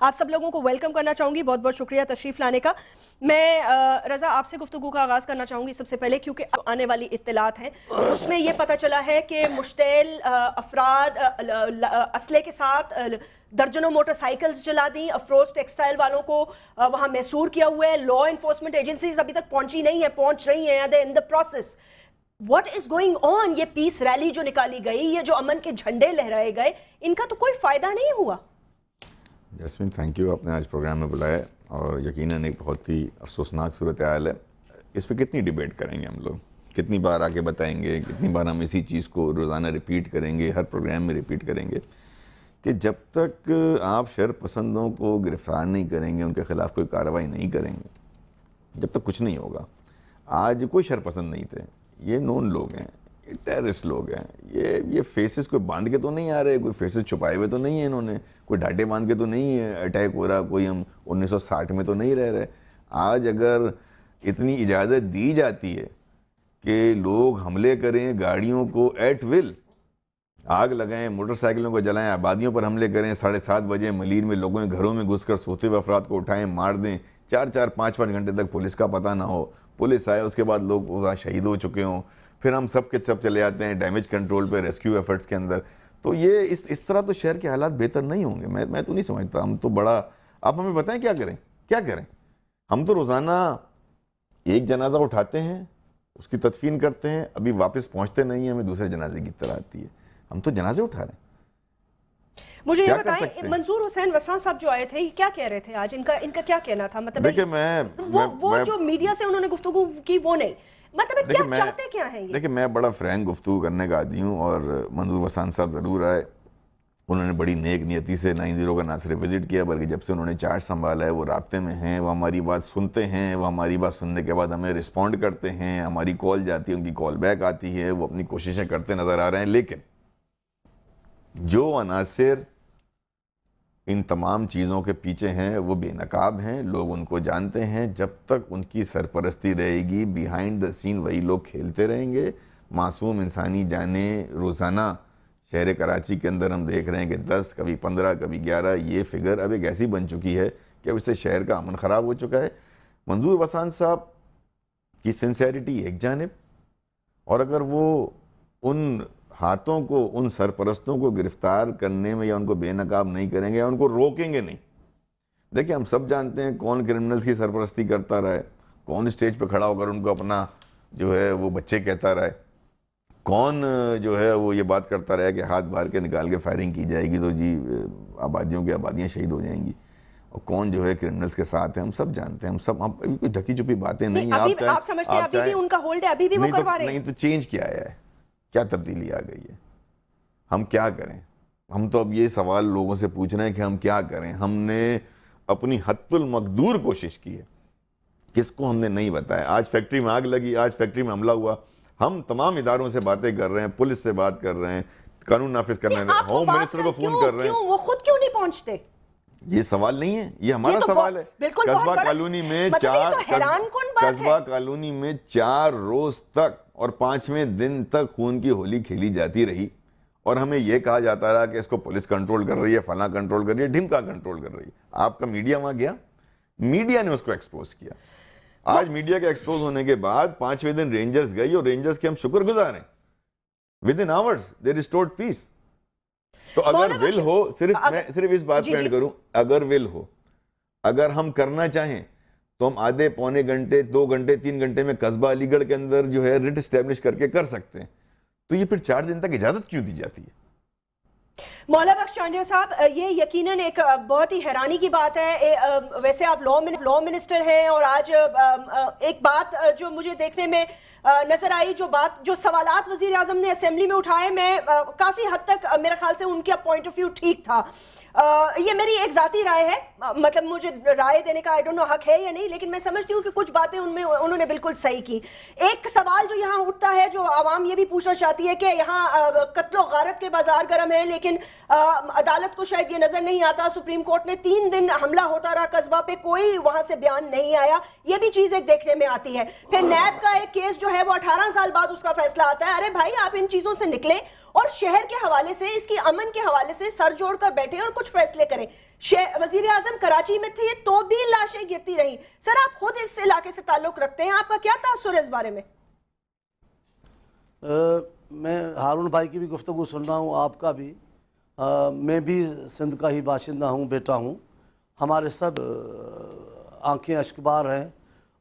آپ سب لوگوں کو ویلکم کرنا چاہوں گی, بہت بہت شکریہ تشریف لانے کا. میں رضا آپ سے گفتگو کا آغاز کرنا چاہوں گی سب سے پہلے, کیونکہ آنے والی اطلاعات ہیں اس میں یہ پتہ چلا ہے کہ مشتعل افراد اسلحے کے ساتھ درجنوں موٹر سائیکلز جلا دیں, افروز ٹیکسٹائل والوں کو وہاں محصور کیا ہوا ہے. لا انفورسمنٹ ایجنسیز ابھی تک پہنچی نہیں ہیں, پہنچ رہی ہیں, in the process. What is going on? یہ پیس ریلی جو نکالی گئی, یہ جو امن کے جھنڈے لہرائے گئے, ان کا تو کوئی فائدہ نہیں ہوا. جیسمین تھینک یو, آپ نے آج پروگرام میں بلایا اور یقیناً ایک بہت ہی افسوسناک صورتحال ہے. اس پہ کتنی ڈیبیٹ کریں گے ہم لوگ, کتنی بار آ کے بتائیں گے, کتنی بار ہم اسی چیز کو روزانہ ریپیٹ کریں گے, ہر پروگرام میں ریپیٹ کریں گے کہ جب تک آپ شر پسندوں کو گرفتار نہیں کریں گے, ان کے خلاف کوئی کارروائی نہیں کریں گے, جب تک کچھ نہیں ہوگا. آج کوئی شر پسند نہیں تھے, یہ نون لوگ ہیں, یہ ٹیررسٹ لوگ ہیں, یہ فیسز کوئی باندھ کے تو نہیں آ رہے, کوئی فیسز چھپائے ہوئے تو نہیں ہیں انہوں نے, کوئی ڈھاٹے باندھ کے تو نہیں ہے اٹیک ہو رہا, کوئی ہم 1960 میں تو نہیں رہ رہے. آج اگر اتنی اجازت دی جاتی ہے کہ لوگ حملے کریں گاڑیوں کو ایٹ ول, آگ لگائیں, موٹر سائیکلوں کو جلائیں, آبادیوں پر حملے کریں, 7:30 بجے ملیر میں لوگوں کے گھروں میں گھس کر سوتے ہوئے افراد کو اٹھائیں, مار دیں, 4-5 گھنٹے تک پولیس کا پتہ نہ ہو, پولیس آئے اس کے بعد لوگ وہاں شہید ہو چکے ہوں, پھر ہم سب کے سب چلے جاتے ہیں ڈیمیج کنٹرول پہ, ریسکیو ایفرٹس کے اندر. تو یہ اس طرح تو شہر کے حالات بہتر نہیں ہوں گے. میں تو نہیں سمجھتا. ہم تو بڑا, آپ ہمیں بتائیں کیا کریں. ہم تو روزانہ ایک جنازہ اٹھاتے ہیں, اس کی تدفین کرتے ہیں, ابھی واپس پہنچتے نہیں ہیں, ہمیں دوسرے جنازے کی اطلاع آتی ہے. ہم تو جنازے اٹھا رہے ہیں. مجھے یہ بتائیں, منظور حسین وساں صاحب جو آئے تھے, یہ کیا کہہ رہے تھے آج؟ ان کا کیا کہنا تھا؟ مطلب دیکھیں وہ جو میڈیا سے انہوں نے گفتگو کی وہ نہیں, مطلب کیا چاہتے کیا ہیں یہ؟ دیکھیں میں بڑا فرینک گفتگو کرنے کا عادی ہوں, اور منظور وسان صاحب ضرور آئے, انہوں نے بڑی نیک نیتی سے 90 کا نہ صرف وزٹ کیا بلکہ جب سے انہوں نے چارج سنبھالا ہے وہ رابطے میں ہیں, وہ ہماری بات سنتے ہیں, وہ ہماری بات سننے کے بعد ہمیں رسپونڈ کرتے ہیں, ہماری کال جاتی ہے, ان کی کال بیک آتی ہے, وہ اپنی کوششیں کرتے نظر آ رہے ہیں. لیکن جو عناصر ان تمام چیزوں کے پیچھے ہیں وہ بے نقاب ہیں, لوگ ان کو جانتے ہیں. جب تک ان کی سرپرستی رہے گی بیہائنڈ دا سین وہی لوگ کھیلتے رہیں گے. معصوم انسانی جانیں روزانہ شہر کراچی کے اندر ہم دیکھ رہے ہیں کہ 10, کبھی 15, کبھی 11, یہ فگر اب ایک ایسی بن چکی ہے کہ اب اس سے شہر کا امن خراب ہو چکا ہے. منظور وسان صاحب کی سنسیریٹی ایک جانب, اور اگر وہ ان ہاتھوں کو, ان سرپرستوں کو گرفتار کرنے میں یا ان کو بے نقاب نہیں کریں گے یا ان کو روکیں گے نہیں. دیکھیں ہم سب جانتے ہیں کون کرمنلز کی سرپرستی کرتا رہا ہے, کون اسٹیج پہ کھڑا ہو کر ان کو اپنا جو ہے وہ بچے کہتا رہا ہے, کون جو ہے وہ یہ بات کرتا رہا ہے کہ ہاتھ باہر کے نکال کے فائرنگ کی جائے گی تو جی آبادیوں کی آبادیاں شہید ہو جائیں گی, اور کون جو ہے کرمنلز کے ساتھ ہیں. ہم سب جانتے ہیں, ہم سب, کوئی ڈھکی چھپی باتیں نہیں ہیں. آپ سمجھتے ہیں ابھی بھی ان کا ہولڈ ہے, ابھی بھی وہ کروا رہے ہیں؟ نہیں تو چینج کیا آیا ہے, کیا تبدیلی آ گئی ہے, ہم کیا کریں؟ ہم تو اب یہ سوال لوگوں سے پوچھ رہے ہیں کہ ہم کیا کریں. ہم نے اپنی حد المقدور کوشش کی ہے, کس کو ہم نے نہیں بتایا. آج فیکٹری میں آگ لگی, آج فیکٹری میں حملہ ہوا, ہم تمام اداروں سے باتیں کر رہے ہیں, پولیس سے بات کر رہے ہیں, قانون نافذ کر رہے ہیں, ہوم منسٹر کو فون کر رہے ہیں. وہ خود کیوں نہیں پہنچتے؟ یہ سوال نہیں ہے, یہ ہمارا سوال ہے. قصبہ کالونی میں قصبہ کالونی میں 4 روز تک اور 5ویں دن تک خون کی ہولی کھیلی جاتی رہی, اور ہمیں یہ کہا جاتا رہا کہ اس کو پولیس کنٹرول کر رہی ہے, فلاں کنٹرول کر رہی ہے, ڈھمکا کنٹرول کر رہی ہے. آپ کا میڈیا وہاں گیا, میڈیا نے اس کو ایکسپوز کیا. آج میڈیا کے ایکسپوز ہونے کے بعد 5ویں دن رینجرز گئی, اور رینجرز کے ہم شکر گزار ہیں, within hours they restored peace. تو اگر ول ہو, صرف اس بات پہ اینڈ کروں, اگر ول ہو, اگر ہم کرنا چاہیں تو ہم آدھے پونے گھنٹے, 2 گھنٹے, 3 گھنٹے میں قصبہ علی گڑھ کے اندر جو ہے ریٹ اسٹیبلش کر کے کر سکتے ہیں. تو یہ پھر 4 دن تک اجازت کیوں دی جاتی ہے؟ مولا بخش چانڈیو صاحب, یہ یقیناً ایک بہت ہی حیرانی کی بات ہے. ویسے آپ لا منسٹر ہیں, اور آج ایک بات جو مجھے دیکھنے میں نظر آئی, جو سوالات وزیر اعظم نے اسمبلی میں اٹھائے, میں کافی حد تک میرے خیال سے ان کا پوائنٹ آف ویو ٹھیک تھا. یہ میری ایک ذاتی رائے ہے, مطلب مجھے رائے دینے کا I don't know حق ہے یا نہیں, لیکن میں سمجھتی ہوں کہ کچھ باتیں انہوں نے بالکل صحیح کی. ایک سوال جو یہاں اٹھتا ہے, جو عوام یہ بھی پوچھنا چاہتی ہے کہ یہاں قتل و غارت کے بازار گرم ہیں, لیکن عدالت کو شاید یہ نظر نہیں آتا. سپریم کورٹ نے 3 دن حملہ ہوتا رہا قصبہ پہ, کوئی وہاں سے بیان نہیں آیا. یہ بھی چیز ایک دیکھنے میں آتی ہے. پھر نیب کا ایک کیس جو ہے وہ 18 سال بعد اس کا فیصلہ آتا ہے. ارے بھائی آپ ان چیزوں سے نکلیں اور شہر کے حوالے سے, اس کی امن کے حوالے سے سر جوڑ کر بیٹھیں اور کچھ فیصلے کریں. وزیر اعظم کراچی میں تھے تو بھی لاشیں گرتی رہیں. سر آپ خود اس علاقے سے تعلق رکھتے ہیں, آپ کا کیا تاثر ہے اس بارے میں؟ میں ہارون بھائی کی بھی گفتگو سن رہا ہوں, آپ کا بھی. میں بھی سندھ کا ہی باشندہ ہوں, بیٹا ہوں. ہمارے سب آنکھیں اشکبار ہیں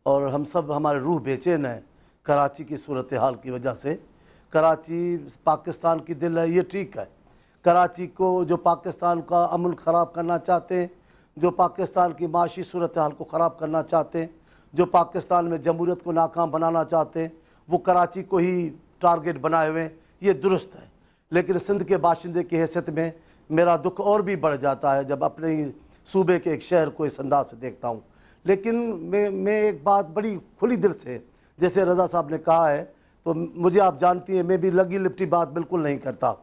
اور ہم سب, ہمارے روح بے چین ہیں کراچی کی صورتحال کی وجہ سے. کراچی پاکستان کی دل ہے, یہ ٹھیک ہے. کراچی کو جو پاکستان کا امن خراب کرنا چاہتے ہیں, جو پاکستان کی معاشی صورتحال کو خراب کرنا چاہتے ہیں, جو پاکستان میں جمہوریت کو ناکام بنانا چاہتے ہیں, وہ کراچی کو ہی ٹارگٹ بنائے ہوئے ہیں. یہ درست ہے, لیکن سندھ کے باشندے کی حیثیت میں میرا دکھ اور بھی بڑھ جاتا ہے جب اپنے ہی صوبے کے ایک شہر کو اس انداز سے دیکھتا ہوں. لیکن میں ایک بات بڑی کھلی دل سے, جیسے رضا صاحب نے کہا ہے, تو مجھے آپ جانتی ہیں میں بھی لگی لپٹی بات بالکل نہیں کرتا.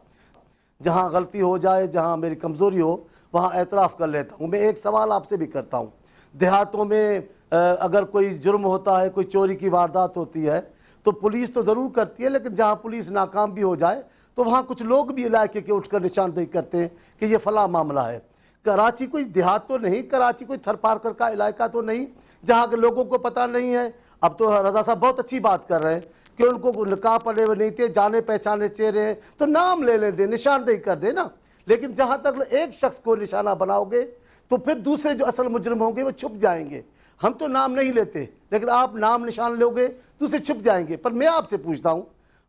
جہاں غلطی ہو جائے, جہاں میری کمزوری ہو, وہاں اعتراف کر لیتا ہوں. میں ایک سوال آپ سے بھی کرتا ہوں, دیہاتوں میں اگر کوئی جرم ہوتا ہے, کوئی چوری کی واردات ہوتی ہے, تو پولیس تو ضرور کرتی ہے, لیکن جہاں پولیس ناکام بھی ہو جائے تو وہاں کچھ لوگ بھی علاقے کے اٹھ کر نشاندہی کرتے ہیں کہ یہ فلاں معاملہ ہے. کراچی کوئی دیہات تو نہیں, کراچی کوئی تھر پارکر کا علاقہ تو نہیں جہاں کے لوگوں کو پتہ نہیں ہے. اب تو رضا صاحب بہت اچھی بات کر رہے ہیں کہ ان کو نقاب پڑے ہوئے نہیں تھے, جانے پہچانے چہرے ہیں, تو نام لے لیں دیں, نشاندہی کر دیں نا. لیکن جہاں تک ایک شخص کو نشانہ بناؤ گے تو پھر دوسرے جو اصل مجرم ہوں گے وہ چھپ جائیں گے. ہم تو نام نہیں لیتے, لیکن آپ نام نشان لو گے دوسرے چھپ جائیں گے. پر میں آپ سے پوچھتا ہوں,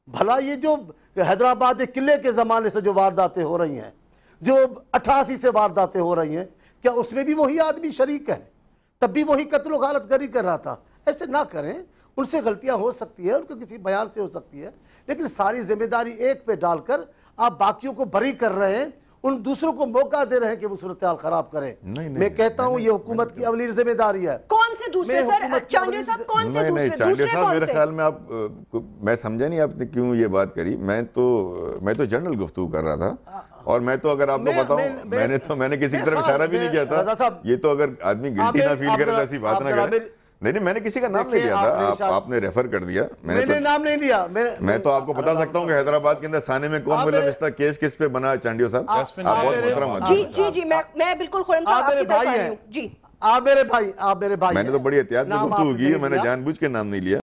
بھلا یہ جو حیدرآباد قلعے کے زمانے سے جو وارداتیں ہو رہی ہیں, جو 88 سے وارداتیں ہو رہی ہیں, کیا اس میں بھی وہی آدمی شریک ہے؟ تب بھی وہی قتل و غارت گری کر رہا تھا. ایسے نہ کریں, ان سے غلطیاں ہو سکتی ہیں, ان کو کسی بیان سے ہو سکتی ہے, لیکن ساری ذمہ داری ایک پہ ڈال کر آپ باقیوں کو بری کر رہے ہیں, ان دوسروں کو موقع دے رہے ہیں کہ وہ صورتحال خراب کریں. میں کہتا ہوں یہ حکومت کی اولین ذمہ داری ہے. کون سے دوسرے سر؟ چانڈیو صاحب کون سے دوسرے کون سے؟ میرے خیال میں آپ, میں سمجھا نہیں آپ نے کیوں یہ بات کری. میں تو جنرل گفتگو کر رہا تھا, اور میں تو اگر آپ کو بتاؤں میں نے کسی کی طرف اشارہ بھی نہیں کیا تھا. یہ تو اگر آدمی گلٹی نہ فیل کرے تو ایسی بات نہ کرے. نہیں, میں نے کسی کا نام نہیں لیا تھا, آپ نے ریفر کر دیا. میں نے نام نہیں لیا. میں تو آپ کو بتا سکتا ہوں کہ حیدرآباد کے اندر سانے میں کون ملوث کیس کس پہ بنا. چانڈیو صاحب آپ بہت محترم. جی میں بالکل خرم صاحب آپ کی طرف آئی ہوں. جی آپ میرے بھائی. میں نے تو بڑی احتیاط سے گفتگو کی ہے, میں نے جان بوجھ کے نام نہیں لیا.